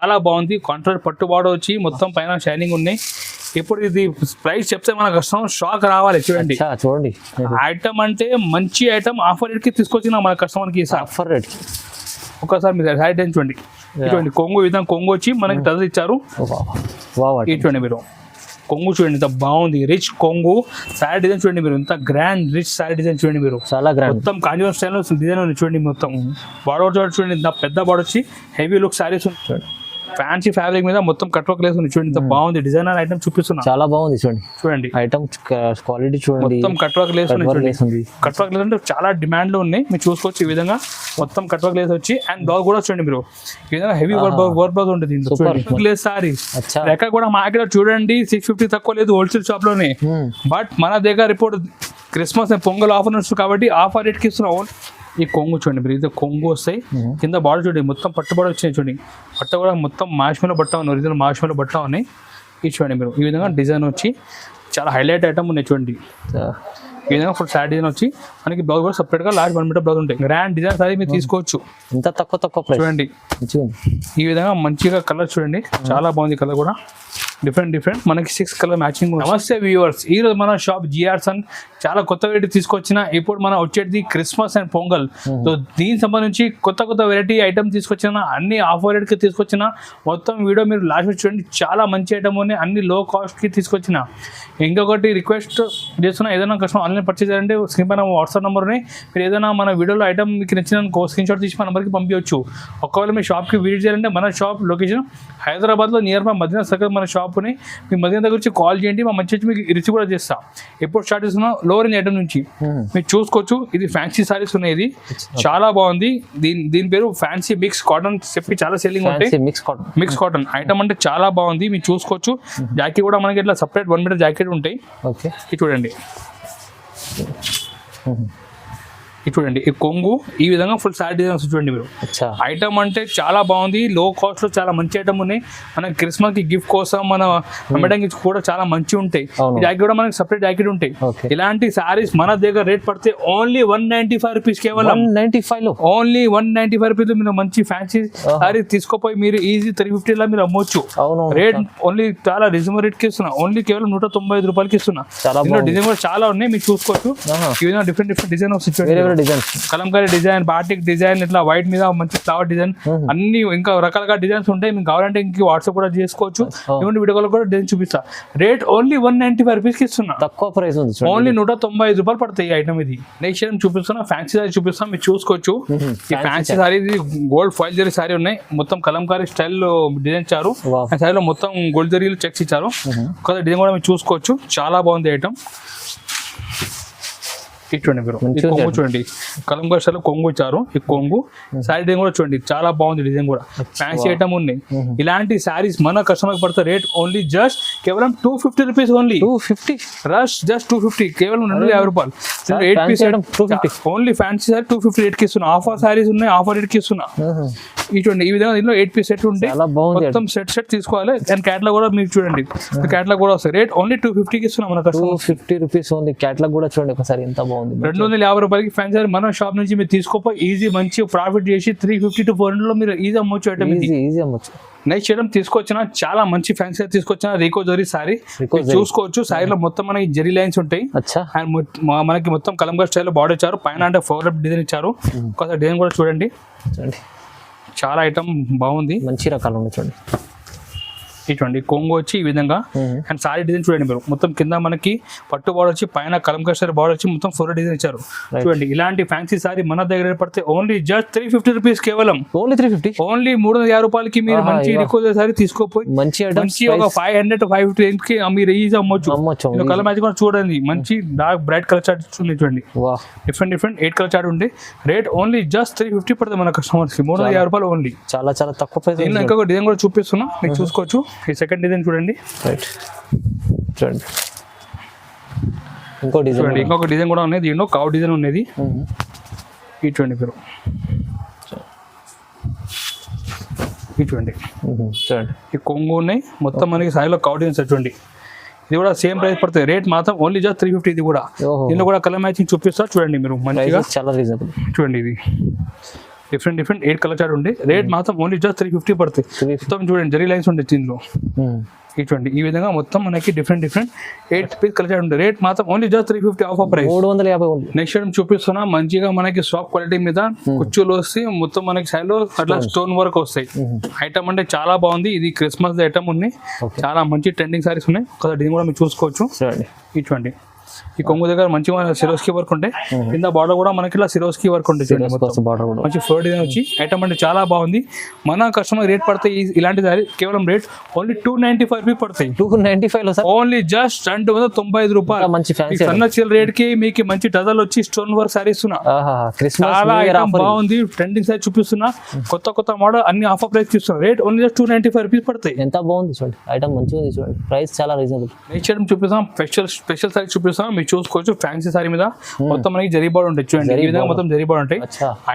చాలా బాగుంది. కాంట్రాక్ట్ పట్టు బార్డర్ వచ్చి మొత్తం పైన షైనింగ్ ఉన్నాయి. ఇప్పుడు ఇది ప్రైస్ చెప్తే మన కస్టమర్ షాక్ రావాలి. చూడండి చూడండి ఐటమ్ అంటే మంచి ఐటమ్ ఆఫర్ రేట్ కి తీసుకొచ్చిన మన కస్టమర్ కి ఆఫర్ రేట్ కి. ఒకసారి మీరు సైడ్ చూడండి. ఇటువంటి కొంగు విధంగా కొంగు వచ్చి మనకి డజన్ ఇచ్చారు. చూడండి మీరు కొంగు చూడండి ఎంత బాగుంది. రిచ్ కొంగు శారీ డిజైన్ చూడండి మీరు ఎంత గ్రాండ్ రిచ్ శారీ డిజైన్ చూడండి మీరు. చాలా గ్రాండ్ మొత్తం కాంజీవరం స్టైల్ డిజైన్ ఉంది చూడండి. మొత్తం బార్డర్ చూడండి ఎంత పెద్ద బార్డర్ వచ్చి హెవీ లుక్ శారీస్ ఉంది. ఫ్యాన్సీ ఫ్యాబ్రిక్ మీద మొత్తం కట్ వర్క్ లేస్ ఉంది చూడండి ఎంత బాగుంది. డిజైనర్ ఐటమ్ చూపిస్తున్నా చాలా బాగుంది. చూడండి ఐటమ్ క్వాలిటీ చూడండి. మొత్తం కట్ వర్క్ లేస్ ఉంది. కట్ వర్క్ లేస్ అంటే చాలా డిమాండ్ లో ఉన్నాయి. మీరు చూసుకోవచ్చు ఈ విధంగా మొత్తం కట్ వర్క్ లేస్ వచ్చి అండ్ బ్లౌజ్ కూడా చూడండి మీరు ఈ విధంగా హెవీ వర్క్ బ్లౌజ్ ఉంటుంది. లేస్ సారీ ఎక్కడ కూడా మార్కెట్ చూడండి 650 తక్కువ లేదు హోల్సేల్ షాప్ లోనే. బట్ మన దగ్గర రిపోర్ట్ క్రిస్మస్ పొంగల్ ఆఫర్ వస్తుంది కాబట్టి ఆఫర్ రేట్ కి ఇస్తున్నాం. ఈ కొంగు చూడండి మీరు. ఇది కొంగు వస్తాయి కింద బాడీ చూడండి మొత్తం పట్టు బాడీ వచ్చినాయి చూడండి. పట్టు కూడా మొత్తం మాష్మేలో బట్ట ఉన్నాయి. ఒరిజినల్ మాష్మేలో బట్ట ఉన్నాయి. ఇది చూడండి మీరు ఈ విధంగా డిజైన్ వచ్చి చాలా హైలైట్ ఐటమ్ ఉన్నాయి చూడండి. ఈ విధంగా ఫుల్ శారీ డిజైన్ వచ్చి మనకి బ్లౌజ్ కూడా సపరేట్ గా లార్జ్ 1 మీటర్ బ్లౌజ్ ఉంటాయి. గ్రాండ్ డిజైన్ సారీ మీరు తీసుకోవచ్చు. ఇంత తక్కువ చూడండి ఈ విధంగా మంచిగా కలర్ చూడండి చాలా బాగుంది. కలర్ కూడా డిఫరెంట్ మనకి 6 కలర్ మ్యాచింగ్. నమస్తే వ్యూవర్స్, ఈ రోజు మన షాప్ జిఆర్ సన్ చాలా కొత్త వెరైటీ తీసుకొచ్చిన. ఇప్పుడు మనం వచ్చేది క్రిస్మస్ అండ్ పొంగల్. సో దీనికి సంబంధించి కొత్త వెరైటీ ఐటమ్ తీసుకొచ్చిన. అన్ని ఆఫర్ రేట్ కి తీసుకొచ్చిన. మొత్తం వీడియో మీరు లాస్ట్ చూడండి. చాలా మంచి ఐటమ్ ఉన్నాయి. అన్ని లో కాస్ట్ కి తీసుకొచ్చిన. ఇంకొకటి రిక్వెస్ట్ చేస్తున్నా, ఏదైనా కస్టమర్ ఆన్లైన్ పర్చేజ్ చేయాలంటే స్క్రీన్ పైన వాట్సాప్ నెంబర్ ఉన్నాయి. మీరు ఏదైనా మన వీడియోలో ఐటమ్ మీకు నచ్చిన స్క్రీన్ షాట్ తీసి మన నెంబర్కి పంపించవచ్చు. ఒకవేళ మీ షాప్కి విజిట్ చేయాలంటే మన షాప్ లొకేషన్ హైదరాబాద్లో నియర్ బై మదీనా సర్కిల్ మన షాప్ని. మీ మదీనా దగ్గర వచ్చి కాల్ చేయండి. మా మంచి మీకు రిసీవ్ కూడా చేస్తాం. ఎప్పుడు స్టార్ట్ చేస్తున్నా లో రేంజ్ ఐటమ్ నుంచి మీరు చూసుకోవచ్చు. ఇది ఫ్యాన్సీ సారీస్ ఉన్నాయి. ఇది చాలా బాగుంది. దీని పేరు ఫ్యాన్సీ మిక్స్ కాటన్ చెప్పి చాలా సెల్లింగ్ ఉంటాయి. మిక్స్ కాటన్ ఐటమ్ అంటే చాలా బాగుంది. మీరు చూసుకోవచ్చు. జాకెట్ కూడా మనకి ఇట్లా సపరేట్ 1 మీటర్ జాకెట్ ఉంటాయి. చూడండి చూడండి ఈ కొంగు ఈ విధంగా ఫుల్ శారీ డిజైన్స్ చూడండి మీరు. ఐటమ్ అంటే చాలా బాగుంది. లో కాస్ట్ లో చాలా మంచి ఐటమ్ ఉన్నాయి. మన క్రిస్మస్ కి గిఫ్ట్ కోసం మన అమ్మడానికి కూడా చాలా మంచి ఉంటాయి. జాకెట్ కూడా మనకి సపరేట్ జాకెట్ ఉంటాయి. ఇలాంటి సారీస్ మన దగ్గర రేట్ పడితే ఓన్లీ 195 రూపీస్. కేవలం 195 లో ఓన్లీ 195 రూపీస్ మీరు మంచి ఫ్యాన్సీ సారీ తీసుకోపోయి మీరు ఈజీ 350 లా మీరు అమ్మొచ్చు. రేట్ ఓన్లీ చాలా రీజనబుల్ రేట్ కి ఇస్తున్నా. ఓన్లీ కేవలం 195 రూపాయలకి ఇస్తున్నా. డిజైన్ కూడా చాలా ఉన్నాయి. మీరు చూసుకోవచ్చు. ఈ విధంగా డిఫరెంట్ డిజైన్ వస్తుంది. కలంకారీ డిజైన్, బాటిక్ డిజైన్, ఇట్లా వైట్ మీద మంచి ఫ్లవర్ డిజైన్ అన్ని ఇంకా రకాలుగా డిజైన్స్ ఉంటాయి. మీకు కావాలంటే ఇంక వాట్సాప్ కూడా చేసుకోవచ్చు. ఇటువంటి వీడియో కూడా డిజైన్ చూపిస్తా. రేట్ ఓన్లీ 195 రూపీస్ కి ఇస్తున్నా. తక్కువ ప్రైస్ ఉంది. ఓన్లీ 195 రూపాయలు పడతాయి ఈ ఐటమ్. ఇది నెక్స్ట్ ఐటమ్ చూపిస్తున్నా. ఫ్యాన్సీ సారీ చూపిస్తాం. మీరు చూసుకోవచ్చు. ఈ fancy sorry gold foil zari sorry ఉన్నాయి. మొత్తం కలంకారీ స్టైల్ డిజైన్ ఇచ్చారు. సారీలో మొత్తం గోల్డ్ జరీలు చెక్స్ ఇచ్చారు. ఒక డిజైన్ కూడా మీరు చూసుకోవచ్చు. చాలా బాగుంది ఐటమ్. చూడండి మీరు కొంగు చూడండి. కలంకారీ స్టైల్ కొంగు ఇచ్చారు. ఈ కొంగు శారీ డిజైన్ కూడా చూడండి చాలా బాగుంది. డిజైన్ కూడా ఫ్యాన్సీ ఐటమ్ ఉన్నాయి. ఇలాంటి శారీస్ మన కస్టమర్ పడుతుంది. రేట్ ఓన్లీ జస్ట్ కేవలం 250 రూపీస్. ఓన్లీ 250 రష్ జస్ట్ 250 కేవలం 250 రూపాయలు. 8 piece 250 only fancy sari 250 rate కి ఇస్తున్నా. ఆఫర్ శారీస్ ఉన్నాయి. ఆఫర్ రేట్ కి ఇస్తున్నా. చూడండి ఈ విధంగా దీనిలో 8 పీస్ సెట్ ఉంటాయి. మొత్తం సెట్ తీసుకోవాలి. అండ్ క్యాటలాగ్ కూడా మీరు చూడండి. క్యాటలాగ్ కూడా వస్తుంది. రేట్ ఓన్లీ 250 కి ఇస్తున్నాం. మన 250 రూపీస్ ఓన్లీ. క్యాటలాగ్ కూడా చూడండి ఒకసారి ఎంత బాగుంది. 250 రూపాయలకి ఫ్యాన్సీ సారీ మన షాప్ నుంచి మీరు తీసుకోపోయి ఈజీ మంచి ప్రాఫిట్ చేసి 350 to 400 లో మీరు ఈజీ అమ్మొచ్చు. ఐటమ్ ఈజీ అమ్మొచ్చు. నెక్స్ట్ ఐటమ్ తీసుకొచ్చిన చాలా మంచి ఫ్యాన్సీ తీసుకొచ్చిన రీకో జరీ సారీ చూసుకోవచ్చు. సారీలో మొత్తం మనకి జరీ లైన్స్ ఉంటాయి. అండ్ మనకి మొత్తం కలంకారీ స్టైల్ బార్డర్ ఇచ్చారు. పైన అంటే 4 డిజైన్ ఇచ్చారు. ఒకసారి డిజైన్ కూడా చూడండి. చాలా ఐటమ్ బాగుంది. మంచి రకాలు ఉన్నాయి చూడండి. చూడండి కొంగు వచ్చి ఈ విధంగా అండ్ సారీ డిజైన్ చూడండి మీరు. మొత్తం కింద మనకి పట్టు బార్డర్ వచ్చి పైన కలంకారీ స్టైల్ బార్డర్ వచ్చి మొత్తం 4 డిజైన్ ఇచ్చారు. చూడండి ఇలాంటి ఫ్యాన్సీ సారీ మన దగ్గర పడితే ఓన్లీ జస్ట్ 350 రూపీస్. కేవలం ఓన్లీ 350 ఓన్లీ 350 రూపాయలకి మీరు మంచి రికో సారీ తీసుకోపోయి మంచి ఒక 500 to 550 కి మీరు ఈజీ అమ్మొచ్చు. కలర్ మ్యాచ్ కూడా చూడండి. మంచి డార్క్ బ్రైట్ కలర్ చార్ట్ ఉంది చూడండి. డిఫరెంట్ 8 కలర్ చార్ట్ ఉంది. రేట్ ఓన్లీ జస్ట్ 350 పడుతుంది మన కస్టమర్స్ కి. 350 రూపాయలు ఓన్లీ. చాలా తక్కువ ప్రైస్. ఇంకొక డిజైన్ కూడా చూపిస్తున్నా మీకు చూసుకోవచ్చు. ఈ సెకండ్ డిజైన్ చూడండి. చూడండి ఇంకొక డిజైన్ కూడా ఉన్నది. దీంట్లో కావ్ డిజైన్ ఉన్నది. చూడండి మీరు. చూడండి ఈ కొంగు ఉన్నాయి. మొత్తం మనకి సాయిలో కావ్ డిజైన్ చూడండి. ఇది కూడా సేమ్ ప్రైస్ పడుతుంది. రేట్ మాత్రం ఓన్లీ జస్ట్ 350. ఇది కూడా దీనిలో కూడా కలర్ మ్యాచింగ్ చూపిస్తా చూడండి మీరు. మంచిగా చాలా రీజనబుల్. చూడండి ఇది డిఫరెంట్ 8 కలర్ చార్ట్ ఉండే రేట్ మాత్రం ఓన్లీ జస్ట్ 350 పడుతుంది. మొత్తం చూడండి జరీ లైన్స్ ఉండే దీనిలో ఇటువంటి ఈ విధంగా మొత్తం మనకి డిఫరెంట్ 8 పీస్ కలర్ చార్ట్ ఉండే రేట్ మాత్రం only just 350 offer price 350. Next item చూపిస్తున్నా మంచిగా మనకి సాఫ్ట్ క్వాలిటీ మీద కుచ్చులు వస్తాయి మొత్తం మనకి సైడ్ లో అట్లా స్టోన్ వర్క్ వస్తాయి. ఐటమ్ అంటే చాలా బాగుంది. ఇది క్రిస్మస్ ఐటమ్ ఉన్నాయి. చాలా మంచి ట్రెండింగ్ సారీస్ ఉన్నాయి. ఒకసారి దీన్ని కూడా మీరు చూసుకోవచ్చు. ఇటువంటి ఈ కొంగు దగ్గర మంచిగా సిరోస్కి వర్క్ ఉంటాయి. కింద బార్డర్ కూడా మనకి ఇలా సిరోస్కి వర్క్ ఉంటుంది. మంచి ఫ్లోర్ డిజైన్ వచ్చి ఐటమ్ అంటే చాలా బాగుంది. మన కస్టమర్ రేట్ పడతాయి ఇలాంటి సారీ కేవలం రేట్ ఓన్లీ 295 రూపీస్ పడతాయి. 295 ఓన్లీ జస్ట్ 295 రూపాయలు. మంచి ఫ్యాన్సీ సన్న చీల రేట్ కి మీకు మంచి టజల్ వచ్చి స్టోన్ వర్క్ సారీ ఇస్తున్నా. చాలా ఐటమ్ బాగుంది. ట్రెండింగ్ సారీ చూపిస్తున్నా. కొత్త మోడల్ అన్ని ఆఫర్ ప్రైస్ ఇస్తున్నా. రేట్ ఓన్లీ జస్ట్ 295 రూపీస్ పడతాయి. ఎంత బాగుంది చూడండి. ఐటమ్ మంచిగా ఉంది చూడండి. ప్రైస్ చాలా రీజనబుల్. నెక్స్ట్ ఐటమ్ చూపిస్తాం. స్పెషల్ సారీ చూపిస్తాం. మీరు చూసుకోవచ్చు. ఫ్యాన్సీ సారీ మీద మొత్తం మనకి జరీ బార్డర్ ఉంటాయి. చూడండి ఈ విధంగా మొత్తం జరీ బార్డర్ ఉంటాయి.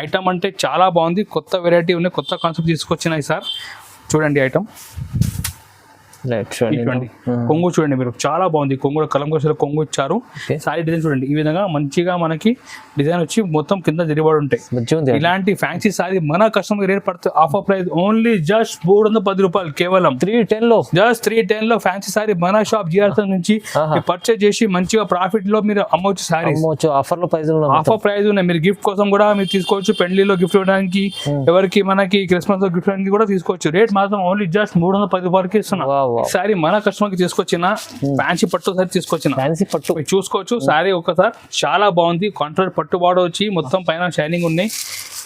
ఐటమ్ అంటే చాలా బాగుంది. కొత్త వెరైటీ ఉన్నాయి. కొత్త కాన్సెప్ట్ తీసుకొచ్చినాయి సార్. చూడండి ఐటమ్ ఇటువంటి కొంగు చూడండి మీరు చాలా బాగుంది. కొంగు కలంకోసలో కొంగు ఇచ్చారు. సారీ డిజైన్ చూడండి ఈ విధంగా మంచిగా మనకి డిజైన్ వచ్చి మొత్తం కింద జరిబడి ఉంటాయి. ఇలాంటి ఫ్యాన్సీ సారీ మన కస్టమర్ రేట్ పడుతుంది. ఆఫర్ ప్రైస్ ఓన్లీ జస్ట్ 310 రూపాయలు కేవలం 310 లో. జస్ట్ 310 లో ఫ్యాన్సీ సారీ మన షాప్ జిఆర్ఎస్ నుంచి పర్చేజ్ చేసి మంచిగా ప్రాఫిట్ లో మీరు అమ్మవచ్చు. సారీ ఆఫర్ లో ప్రైస్ ఉన్నాయి. మీరు గిఫ్ట్ కోసం కూడా మీరు తీసుకోవచ్చు. పెళ్లిలో గిఫ్ట్ ఇవ్వడానికి ఎవరికి మనకి క్రిస్మస్ లో గిఫ్ట్ ఇవ్వడానికి కూడా తీసుకోవచ్చు. రేట్ మాత్రం ఓన్లీ జస్ట్ 310 రూపాయలకి ఇస్తున్నా. సారీ మన కస్టమర్ కి తీసుకొచ్చిన ఫ్యాన్సీ పట్టు సారీ తీసుకొచ్చిన ఫ్యాన్సీ పట్టు చూసుకోవచ్చు. సారీ ఒకసారి చాలా బాగుంది. కాంట్రాక్ట్ పట్టు బార్డర్ వచ్చి మొత్తం పైన షైనింగ్ ఉన్నాయి.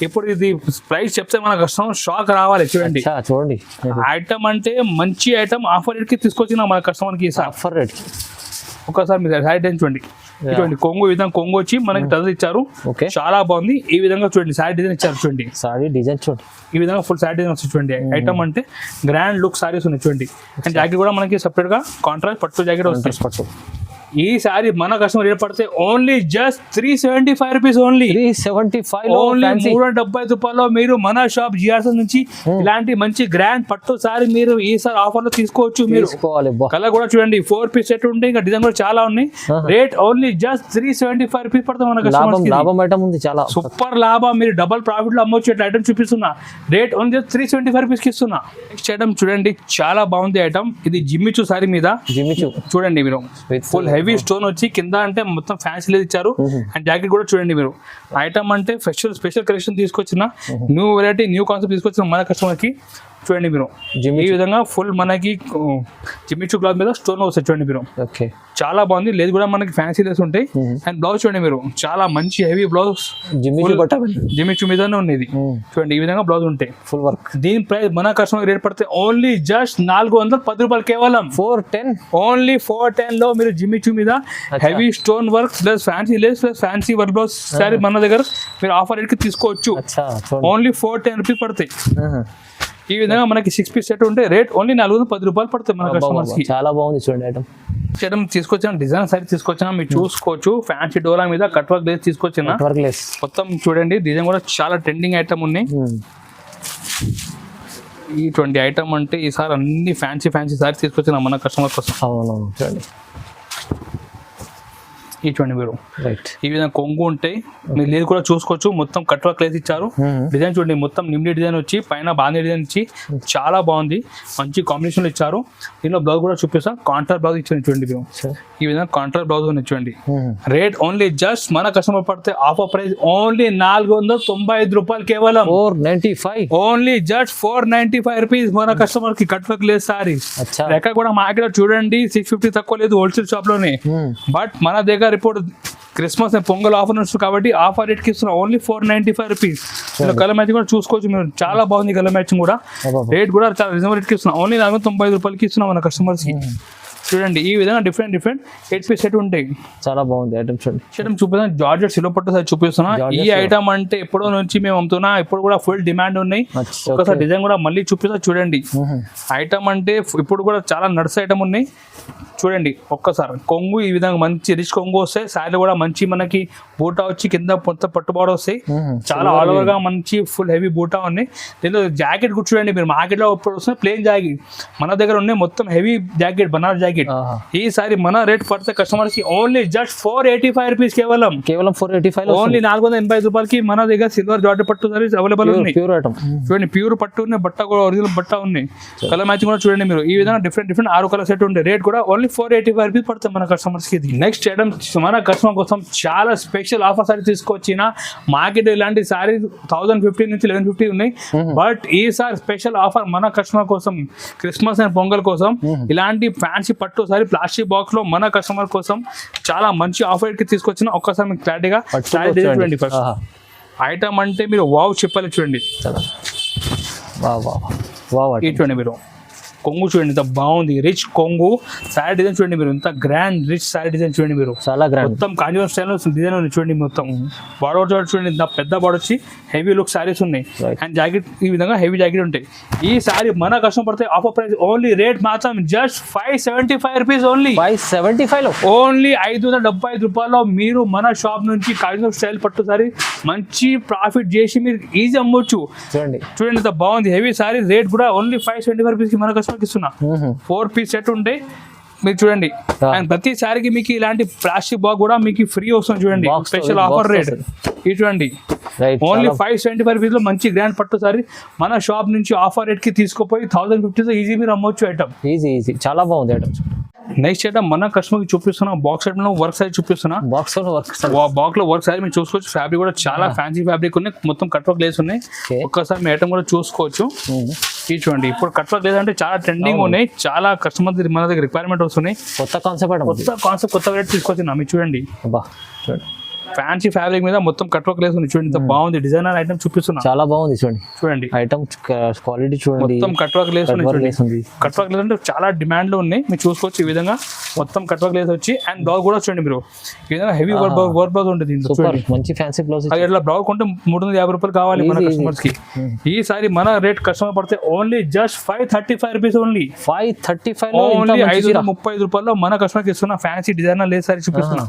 ఇప్పుడు ఇది ప్రైస్ చెప్తే మన కస్టమర్ షాక్ రావాలి. చూడండి ఐటమ్ అంటే మంచి ఐటమ్ ఆఫర్ రేట్ కి తీసుకొచ్చిన మన కస్టమర్ కి ఆఫర్ రేట్. ఒకసారి మీరు సైడ్ చూడండి. ఇటువంటి కొంగు ఈ విధంగా కొంగు వచ్చి మనకి టజల్ ఇచ్చారు. చాలా బాగుంది. ఈ విధంగా చూడండి సారీ డిజైన్ ఇచ్చారు. చూడండి సారీ డిజైన్ చూడండి ఈ విధంగా ఫుల్ సారీ డిజైన్ వస్తుంది. చూడండి ఐటమ్ అంటే గ్రాండ్ లుక్ సారీస్ ఉన్నాయి. చూడండి అండ్ జాకెట్ కూడా మనకి సెపరేట్ గా కాంట్రాస్ట్ పట్టు జాకెట్ వస్తుంది. పట్టు ఈ సారీ మన కస్టమర్ రేట్ పడితే only just 375 rupees. Only 375 only 375 రూపాయలు మీరు మన షాప్ జిఆర్ఎస్ నుంచి ఇలాంటి మంచి గ్రాండ్ పట్టు సారీ మీరు ఈ సార్ ఆఫర్ లో తీసుకోవచ్చు. మీరు కలర్ కూడా చూడండి 4 పీస్ సెట్ ఉంటాయి. ఇంకా డిజైన్ కూడా చాలా ఉన్నాయి. రేట్ ఓన్లీ జస్ట్ 375 రూపీస్ పడుతుంది మన కస్టమర్. లాభం ఐటమ్ ఉంది. చాలా సూపర్ లాభం. మీరు డబల్ ప్రాఫిట్ లో అమ్మొచ్చు. ఐటమ్ చూపిస్తున్నా. రేట్ ఓన్లీ జస్ట్ 375 రూపీస్ కి ఇస్తున్నా. నెక్స్ట్ ఐటమ్ చూడండి చాలా బాగుంది ఐటమ్. ఇది జిమ్మిచూ సారీ మీద చూడండి మీరు ఫుల్ హెవీ స్టోన్ వచ్చి కింద అంటే మొత్తం ఫ్యాన్సీ లేదు ఇచ్చారు. అండ్ జాకెట్ కూడా చూడండి మీరు. ఐటమ్ అంటే స్పెషల్ కలెక్షన్ తీసుకొచ్చిన న్యూ వెరైటీ న్యూ కాన్సెప్ట్ తీసుకొచ్చిన మన కస్టమర్ కి. చూడండి మీరు ఈ విధంగా ఫుల్ మనకి జిమ్మిచూ క్లాత్ మీద స్టోన్ వస్తాయి. చూడండి మీరు చాలా బాగుంది. లేదు కూడా మనకి ఫ్యాన్సీ లెస్ ఉంటాయి. అండ్ బ్లౌజ్ చూడండి మీరు చాలా మంచి హెవీ బ్లౌజ్ జిమ్మిచూ మీదనే ఉన్నది. చూడండి ఈ విధంగా బ్లౌజ్ ఉంటాయి ఫుల్ వర్క్. దీని ప్రైస్ మన కస్టమర్ రేట్ పడితే ఓన్లీ జస్ట్ 410 రూపాయలు కేవలం 410. ఓన్లీ 410 లో మీరు జిమ్మిచూ మీద heavy stone work plus fancy less plus fancy work blouse sorry మన దగ్గర మీరు ఆఫర్ రేట్ కి తీసుకోవచ్చు. ఓన్లీ 410 రూపీస్ పడతాయి. ఈ విధంగా మనకి 6 పీస్ సెట్ ఉంటే రేట్ ఓన్లీ 410 రూపాయలు పడుతుంది మన కస్టమర్స్ కి. చాలా బాగుంది చూడండి ఐటమ్. ఐటమ్ తీసుకొచ్చిన డిజైన్ సారీ తీసుకొచ్చిన మీరు చూసుకోవచ్చు. ఫ్యాన్సీ డోలా మీద కట్ వర్క్ లేస్ తీసుకొచ్చిన మొత్తం చూడండి. డిజైన్ కూడా చాలా ట్రెండింగ్ ఐటమ్ ఉన్నాయి. ఇటువంటి ఐటమ్ అంటే ఈసారి అన్ని ఫ్యాన్సీ సారీ తీసుకొచ్చిన మన కస్టమర్ కోసం. చూడండి ఇటువంటి మీరు ఈ విధంగా కొంగు ఉంటాయి. మీరు లేదు కూడా చూసుకోవచ్చు. మొత్తం కట్ వర్క్ లేసి ఇచ్చారు. డిజైన్ చూడండి మొత్తం నిమ్డి డిజైన్ వచ్చి పైన బాంధీ డిజైన్ ఇచ్చి చాలా బాగుంది. మంచి కాంబినేషన్ ఇచ్చారు. దీనిలో బ్లౌజ్ కూడా చూపిస్తాం. కాంట్రాస్ట్ బ్లౌజ్ ఇచ్చారు. చూడండి మీరు ఈ విధంగా కాంట్రాస్ట్ బ్లౌజ్ చూడండి. రేట్ ఓన్లీ జస్ట్ మన కస్టమర్ పడితే ఆఫర్ ప్రైస్ ఓన్లీ 495 రూపాయలు కేవలం 495. ఓన్లీ జస్ట్ 495 రూపీస్ మన కస్టమర్ కి కట్ వర్క్ లేదు సారీ. ఎక్కడ కూడా మార్కెట్ చూడండి 650 తక్కువ లేదు హోల్సేల్ షాప్ లోనే. బట్ మన దగ్గర ఇప్పుడు క్రిస్మస్ పొంగల్ ఆఫర్ నడుస్తుంది కాబట్టి ఆఫర్ రేట్ కి ఇస్తున్నా ఓన్లీ 495 రూపీస్. కలర్ మ్యాచింగ్ కూడా చూసుకోవచ్చు మీరు. చాలా బాగుంది కలర్ మ్యాచింగ్ కూడా. రేట్ కూడా చాలా రీజనబుల్ రేట్ కి ఇస్తున్నా. ఓన్లీ 495 రూపాయలకి ఇస్తున్నాం మన కస్టమర్స్ కి. చూడండి ఈ విధంగా డిఫరెంట్ 8 పీస్ సెట్ ఉంటాయి. చాలా బాగుంది ఐటమ్. చూడండి ఐటమ్ చూపిస్తాను. జార్జెట్ సిల్వర్ పట్టు సారీ చూపిస్తున్నా. ఈ ఐటమ్ అంటే ఎప్పుడో నుంచి మేము అమ్ముతున్నా. ఇప్పుడు కూడా ఫుల్ డిమాండ్ ఉన్నాయి. ఒకసారి డిజైన్ కూడా మళ్ళీ చూపిస్తా. చూడండి ఐటమ్ అంటే ఇప్పుడు కూడా చాలా నడుసే ఐటమ్ ఉన్నాయి. చూడండి ఒక్కసారి కొంగు ఈ విధంగా మంచి రిచ్ కొంగు వస్తాయి. శారీ కూడా మంచి మనకి బూటా వచ్చి కింద మొత్తం పట్టుబాటు వస్తాయి. చాలా ఆల్ ఓవర్ గా మంచి ఫుల్ హెవీ బూటా ఉన్నాయి. దీనిలో జాకెట్ కూడా చూడండి మీరు. మార్కెట్ లో ఇప్పుడు వస్తుంది ప్లేన్ జాకెట్. మన దగ్గర ఉన్నాయి మొత్తం heavy jacket Banaras jacket. Jacket. ఈసారి మన రేట్ పడితే కస్టమర్స్ కి ఓన్లీ జస్ట్ 485 రూపీస్ కేవలం 485 ఓన్లీ 485 రూపాయలకి మన దగ్గర సిల్వర్ జార్జెట్ పట్టు సారీస్ అవైలబుల్ ఉన్నాయి. ప్యూర్ ఐటమ్ చూడండి, ప్యూర్ పట్టు ఉన్నాయి, బట్ట కూడా ఒరిజినల్ బట్ట ఉంది. కలర్ మ్యాచింగ్ కూడా చూడండి మీరు. ఈ విధంగా డిఫరెంట్ 6 కలర్ సెట్ ఉండే రేట్ కూడా ఓన్లీ 485 రూపీస్ పడుతుంది మన కస్టమర్స్ కి. నెక్స్ట్ ఐటమ్ మన కస్టమర్ కోసం చాలా స్పెషల్ ఆఫర్ సారీ తీసుకొచ్చిన. మార్కెట్ ఇలాంటి సారీ 1015 నుంచి 1150 ఉన్నాయి. బట్ ఈసారి స్పెషల్ ఆఫర్ మన కస్టమర్ కోసం, క్రిస్మస్ అండ్ పొంగల్ కోసం ఇలాంటి ఫ్యాన్సీ పట్టు సారీ ప్లాస్టిక్ బాక్స్ లో మన కస్టమర్ కోసం చాలా మంచి ఆఫర్ కి తీసుకొచ్చిన. ఒక్కసారి మీకు క్లారిటీగా చూడండి. ఫస్ట్ ఐటమ్ అంటే మీరు వావ్ చెప్పాలి. చూడండి చూడండి మీరు కొంగు చూడండి ఎంత బాగుంది. రిచ్ కొంగు సారీ డిజైన్ చూడండి మీరు, ఎంత గ్రాండ్ రిచ్ సారీ డిజైన్ చూడండి మీరు. చాలా గ్రాండ్ మొత్తం కాంజీవరం స్టైల్ డిజైన్ ఉంది చూడండి. మొత్తం బార్డర్ చూడండి, ఇంత పెద్ద బార్డర్ వచ్చి హెవీ లుక్ సారీస్ ఉన్నాయి. అండ్ జాకెట్ ఈ విధంగా హెవీ జాకెట్ ఉంటాయి. ఈ సారీ మన కష్టం పడితే ఆఫర్ ప్రైస్ ఓన్లీ రేట్ మాత్రం జస్ట్ 575 రూపీస్ ఓన్లీ. 575 ఓన్లీ 575 రూపాయల్లో మీరు మన షాప్ నుంచి కాంజీవరం స్టైల్ పట్టు సారీ మంచి ప్రాఫిట్ చేసి మీరు ఈజీ అమ్మొచ్చు. చూడండి ఎంత బాగుంది హెవీ సారీ. రేట్ కూడా ఓన్లీ 575 రూపీస్ కి మన కస్టమర్ ఇస్తున్నా. 4 పీస్ సెట్ ఉంటే మీరు చూడండి. అండ్ ప్రతి సారికి మీకు ఇలాంటి ప్లాస్టిక్ బాగ్ కూడా మీకు ఫ్రీ వస్తుంది. చూడండి స్పెషల్ ఆఫర్ రేట్ ఇది చూడండి. ఓన్లీ 575 రూపీస్ లో మంచి గ్రాండ్ పట్టు సారీ మన షాప్ నుంచి ఆఫర్ రేట్ కి తీసుకుపోయి 1050 ఈజీ మీరు అమ్మొచ్చు ఐటమ్. ఈజీ చాలా బాగుంది ఐటమ్. నెక్స్ట్ ఐటమ్ మన కస్టమర్ కి చూపిస్తున్నా. బాక్స్ ఐటమ్ లో వర్క్ సారీ చూపిస్తున్నా. బాక్స్ లో వర్క్ సారీ మీరు చూసుకోవచ్చు. ఫ్యాబ్రిక్ కూడా చాలా ఫ్యాన్సీ ఫ్యాబ్రిక్ ఉన్నాయి. మొత్తం కట్ వర్క్ లేస్ ఉన్నాయి. ఒక్కసారి మీ ఐటమ్ కూడా చూసుకోవచ్చు. ఇది చూడండి, ఇప్పుడు కట్ వర్క్ లేదంటే చాలా ట్రెండింగ్ ఉన్నాయి. చాలా కస్టమర్ మన దగ్గర రిక్వైర్మెంట్ వస్తున్నాయి. కొత్త కాన్సెప్ట్ కొత్త వెరైటీ తీసుకొచ్చినా. మీరు చూడండి ఫ్యాన్సీ ఫ్యాబ్రిక్ మీద మొత్తం కట్ వర్క్ లేస్ ఉంది. చూడండి ఎంత బాగుంది. డిజైనర్ ఐటమ్ చూపిస్తున్నా. చాలా బాగుంది. చూడండి ఐటమ్ క్వాలిటీ చూడండి. మొత్తం కట్ వర్క్ లేస్ ఉంది. కట్ వర్క్ లేస్ అంటే చాలా డిమాండ్ లో ఉన్నాయి. మీరు చూసుకోవచ్చు. ఈ విధంగా మొత్తం కట్ వర్క్ లేస్ వచ్చి అండ్ బ్లౌజ్ కూడా చూడండి మీరు. ఈ విధంగా హెవీ వర్క్ బ్లౌజ్ ఉంటుంది. మంచి ఫ్యాన్సీ బ్లౌజ్. ఇట్లా బ్లౌజ్ కొంటే 350 రూపాయలు కావాలి మన కస్టమర్స్ కి. ఈసారి మన రేట్ కస్టమర్ పడితే only just 535 rupees only. 535 only 535 రూపాయల్లో మన కస్టమర్ కి ఇస్తున్నా. ఫ్యాన్సీ డిజైనర్ లేస్ సారీ చూపిస్తున్నా.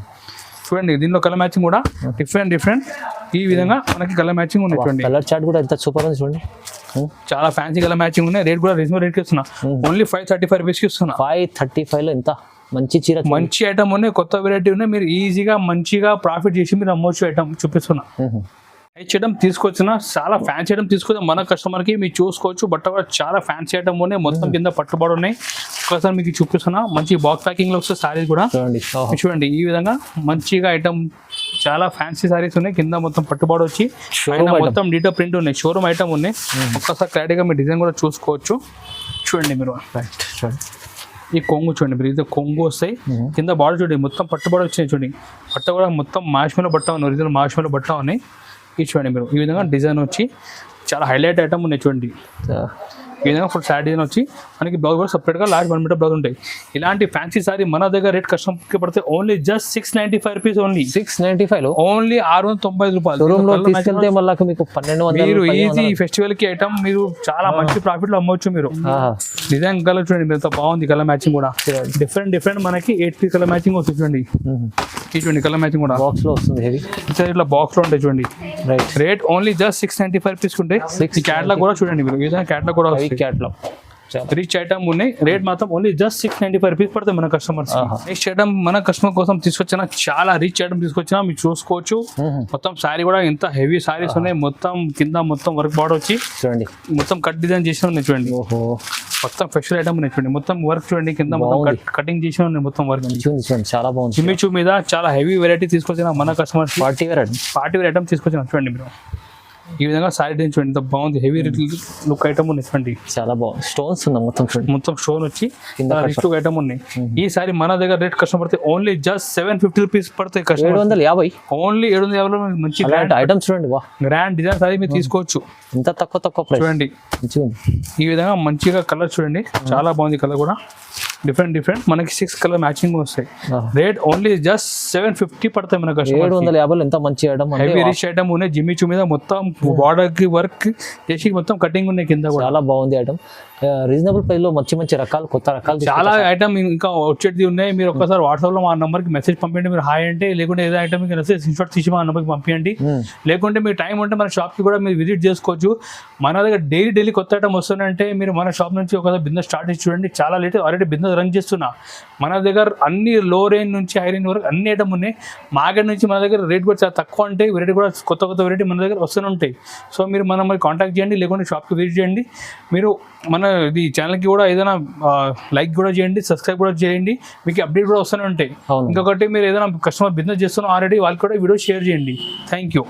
చూడండి దీనిలో కలర్ మ్యాచింగ్ కూడా డిఫరెంట్ ఈ విధంగా మనకి కలర్ మ్యాచింగ్ ఉంది. చూడండి కలర్ చార్ట్ కూడా ఎంత సూపర్ ఉంది. చూడండి చాలా ఫ్యాన్సీ కలర్ మ్యాచింగ్ ఉన్నాయి. రేట్ కూడా రీజనబుల్ రేట్ కి ఇస్తున్నా. ఓన్లీ 535 రూపీస్ కి ఇస్తున్నా. 535 లో ఎంత మంచి చీర, మంచి ఐటమ్ ఉన్నాయి. కొత్త వెరైటీ ఉన్నాయి. మీరు ఈజీగా మంచిగా ప్రాఫిట్ చేసి మీరు అమ్మొచ్చు ఐటమ్ చూపిస్తున్నా. ఐటమ్ తీసుకొచ్చిన చాలా ఫ్యాన్సీ ఐటమ్ తీసుకొచ్చిన మన కస్టమర్ కి మీరు చూసుకోవచ్చు. బట్ కూడా చాలా ఫ్యాన్సీ ఐటమ్ ఉన్నాయి. మొత్తం కింద పట్టుబడి ఉన్నాయి. ఒకసారి మీకు చూపిస్తున్నా. మంచి బాక్స్ ప్యాకింగ్ లో వస్తే సారీస్ కూడా చూడండి. ఈ విధంగా మంచిగా ఐటమ్ చాలా ఫ్యాన్సీ సారీస్ ఉన్నాయి. కింద మొత్తం పట్టుబడి వచ్చి మొత్తం డీటెయిల్ ప్రింట్ ఉన్నాయి. షోరూమ్ ఐటమ్ ఉన్నాయి. ఒక్కసారి క్లారిటీగా మీ డిజైన్ కూడా చూసుకోవచ్చు. చూడండి మీరు ఈ కొంగు చూడండి మీరు. ఇది కొంగు వస్తాయి. కింద బాడీ చూడండి మొత్తం పట్టుబడి వచ్చినాయి. చూడండి బట్ట కూడా మొత్తం మాష్మేలో బట్ట ఉన్నాయి. ఒరిజినల్ మాష్మేలో బట్ట ఉన్నాయి. ఇది చూడండి మీరు. ఈ విధంగా డిజైన్ వచ్చి చాలా హైలైట్ ఐటమ్ ఉన్నాయి. చూడండి ఈ విధంగా ఫుల్ సారీ డిజైన్ వచ్చి మనకి బ్లౌజ్ కూడా సపరేట్గా లార్జ్ 1 మీటర్ బ్లౌజ్ ఉంటాయి. ఇలాంటి ఫ్యాన్సీ సారీ మన దగ్గర రేట్ కస్టమర్కి పడితే only just 695 rupees only. 695 only 695 రూపాయలు. మీరు ఈజీ ఫెస్టివల్ కి ఐటమ్ మీరు చాలా మంచి ప్రాఫిట్ లో అమ్మవచ్చు. మీరు డిజైన్ కలర్ చూడండి మీరు ఎంత బాగుంది. కలర్ మ్యాచింగ్ కూడా డిఫరెంట్ మనకి 8 పీస్ కలర్ మ్యాచింగ్ వస్తుంది. చూడండి ఈ చూడండి కలర్ మ్యాచింగ్ కూడా బాక్స్ లో వస్తుంది. ఇట్లా బాక్స్ లో ఉంటాయి. చూడండి రేట్ ఓన్లీ జస్ట్ 695 రూపీస్ ఉంటాయి. ఈ క్యాట్లాగ్ కూడా చూడండి మీరు. ఈ విధంగా క్యాట్లాగ్ కూడా క్యాట్లాగ్ రిచ్ ఐటమ్ ఉన్నాయి. రేట్ మాత్రం ఓన్లీ జస్ట్ 695 రూపీస్ పడుతుంది మన కస్టమర్స్. నెక్స్ట్ ఐటమ్ మన కస్టమర్ కోసం తీసుకొచ్చిన చాలా రిచ్ ఐటమ్ తీసుకొచ్చిన. మీరు చూసుకోవచ్చు. మొత్తం సారీ కూడా ఎంత హెవీ సారీస్ ఉన్నాయి. మొత్తం కింద మొత్తం వర్క్ బార్డర్ వచ్చి చూడండి మొత్తం కట్ డిజైన్ చేసి ఉన్నాయి. చూడండి మొత్తం స్పెషల్ ఐటమ్ ఉన్నాయి. చూడండి మొత్తం వర్క్ చూడండి. కింద మొత్తం కటింగ్ చేసి ఉన్నాయి. మొత్తం వర్క్ చాలా బాగుంది. జిమ్మిచూ మీద చాలా హెవీ వెరైటీ తీసుకొచ్చిన మన కస్టమర్స్. పార్టీ వేర్ ఐటమ్ తీసుకొచ్చిన. చూడండి మీరు ఈ విధంగా సారీ డిజైన్ చూడండి ఎంత బాగుంది. హెవీ లుక్ ఐటమ్ ఉన్నాయి. చూడండి చాలా బాగుంది. స్టోన్స్ ఉన్నాయి. మొత్తం స్టోన్ వచ్చి రిచ్ లుక్ ఐటమ్ ఉన్నాయి. ఈ సారీ మన దగ్గర రేట్ కస్టమర్ పడితే ఓన్లీ జస్ట్ 750 రూపీస్ పడతాయి. 750 ఓన్లీ 750 మంచి ఐటమ్స్ చూడండి. గ్రాండ్ డిజైన్ సారీ మీరు తీసుకోవచ్చు. ఎంత తక్కువ చూడండి. ఈ విధంగా మంచిగా కలర్ చూడండి చాలా బాగుంది. కలర్ కూడా డిఫరెంట్ మనకి 6 కలర్ మ్యాచింగ్ వస్తాయి. రేట్ ఓన్లీ జస్ట్ 750 పడతాయి మనకు. 750 ఎంత మంచి ఐటమ్. హెవీ రిచ్ ఐటమ్ ఉన్నాయి. జిమ్మిచూ మీద మొత్తం బార్డర్ కి వర్క్ చేసి మొత్తం కటింగ్ ఉన్నాయి. కింద కూడా చాలా బాగుంది ఐటమ్. రీజనబుల్ ప్రైస్ లో మంచి రకాలు కొత్త రకాలు చాలా ఐటమ్ ఇంకా వచ్చేది ఉన్నాయి. మీరు ఒక్కసారి వాట్సాప్ లో మా నంబర్ కి మెసేజ్ పంపించండి. మీరు హాయ్ అంటే లేకుంటే ఏదో ఐటమ్ స్క్రీన్‌షాట్ తీసి మా నంబర్ కి పంపించండి. లేకుంటే మీరు టైం ఉంటే మన షాప్ కి కూడా మీరు విజిట్ చేసుకోవచ్చు. మన దగ్గర డైలీ కొత్త ఐటమ్ వస్తుందంటే మీరు మన షాప్ నుంచి ఒకసారి బిజినెస్ స్టార్ట్ చేసి చూడండి. చాలా లేట్ ఆల్రెడీ బిజినెస్ రన్ చేస్తున్నా. మన దగ్గర అన్ని లో రేంజ్ నుంచి హై రేంజ్ వరకు అన్ని ఐటమ్ ఉన్నాయి. మార్కెట్ నుంచి మన దగ్గర రేట్ కూడా చాలా తక్కువ ఉంటాయి, వెరైటీ కూడా కొత్త కొత్త వెరైటీ మన దగ్గర వస్తూనే ఉంటాయి. సో మీరు మనం కాంటాక్ట్ చేయండి, లేకుంటే షాప్కి విజిట్ చేయండి. మీరు మన ఇది ఛానల్కి కూడా ఏదైనా లైక్ కూడా చేయండి, సబ్స్క్రైబ్ కూడా చేయండి, మీకు అప్డేట్ కూడా వస్తూనే ఉంటాయి. ఇంకొకటి మీరు ఏదైనా కస్టమర్ బిజినెస్ చేస్తున్నా ఆల్రెడీ వాళ్ళకి కూడా వీడియో షేర్ చేయండి. Thank you.